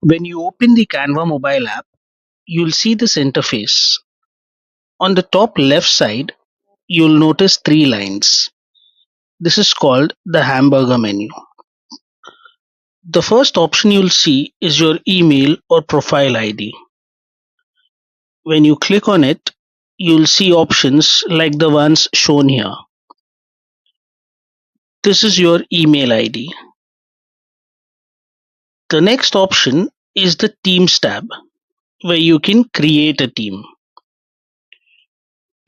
When you open the Canva mobile app, you'll see this interface. On the top left side, you'll notice three lines. This is called the Hamburger menu. The first option you'll see is your email or profile ID. When you click on it, you'll see options like the ones shown here. This is your email ID. The next option is the Teams tab, where you can create a team.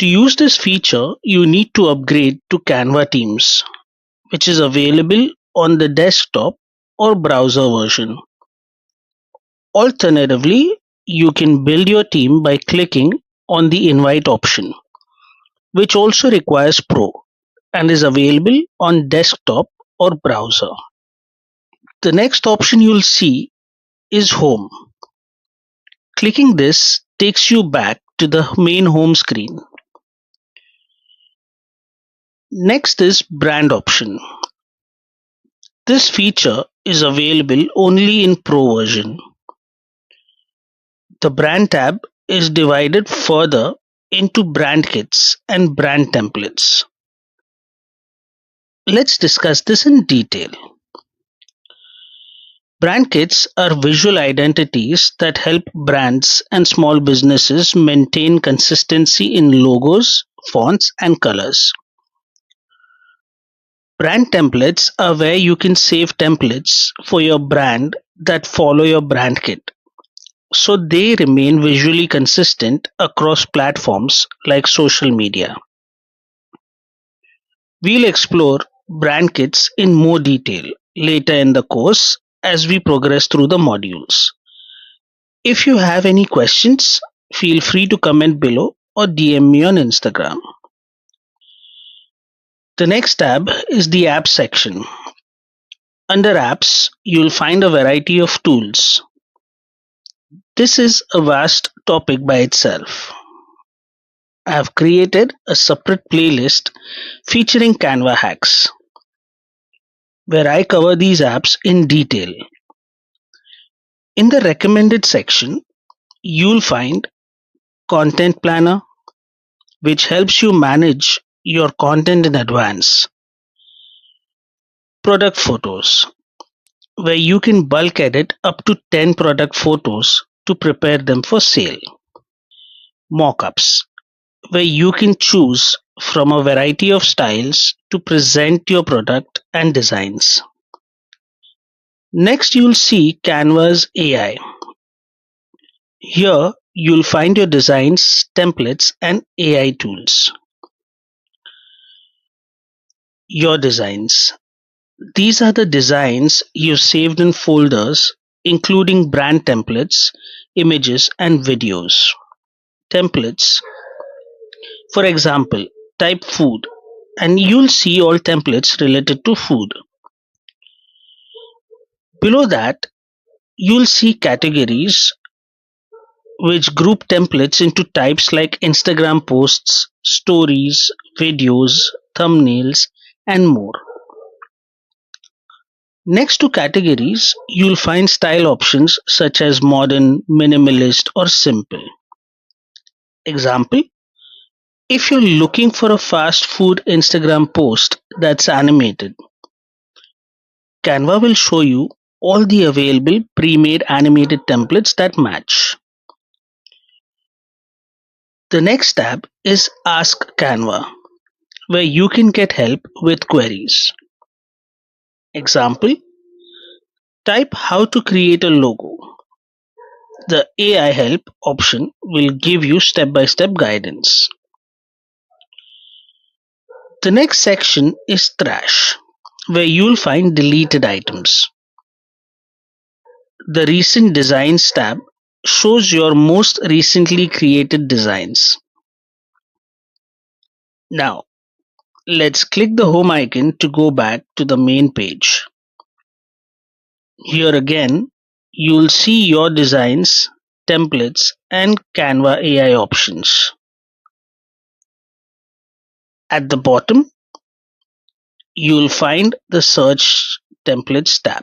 To use this feature, you need to upgrade to Canva Teams, which is available on the desktop or browser version. Alternatively, you can build your team by clicking on the invite option, which also requires Pro and is available on desktop or browser. The next option you'll see is Home. Clicking this takes you back to the main home screen. Next is Brand option. This feature is available only in Pro version. The Brand tab is divided further into brand kits and brand templates. Let's discuss this in detail. Brand kits are visual identities that help brands and small businesses maintain consistency in logos, fonts, and colors. Brand templates are where you can save templates for your brand that follow your brand kit, so they remain visually consistent across platforms like social media. We'll explore brand kits in more detail later in the course as we progress through the modules. If you have any questions, feel free to comment below or DM me on Instagram. The next tab is the Apps section. Under Apps, you'll find a variety of tools. This is a vast topic by itself. I have created a separate playlist featuring Canva hacks, where I cover these apps in detail. In the recommended section, you'll find Content Planner, which helps you manage your content in advance. Product Photos, where you can bulk edit up to 10 product photos to prepare them for sale. Mockups, where you can choose from a variety of styles to present your product and designs. Next, you'll see Canva's AI. Here, you'll find your designs, templates, and AI tools. Your designs. These are the designs you've saved in folders, including brand templates, images, and videos. Templates. For example, type food, and you'll see all templates related to food. Below that, you'll see categories which group templates into types like Instagram posts, stories, videos, thumbnails, and more. Next to categories, you'll find style options such as modern, minimalist, or simple. Example, if you're looking for a fast food Instagram post that's animated, Canva will show you all the available pre-made animated templates that match. The next tab is Ask Canva, where you can get help with queries. Example, type how to create a logo. The AI help option will give you step-by-step guidance. The next section is Trash, where you'll find deleted items. The Recent Designs tab shows your most recently created designs. Now, let's click the home icon to go back to the main page. Here again, you'll see your designs, templates, and Canva AI options. At the bottom, you'll find the Search Templates tab.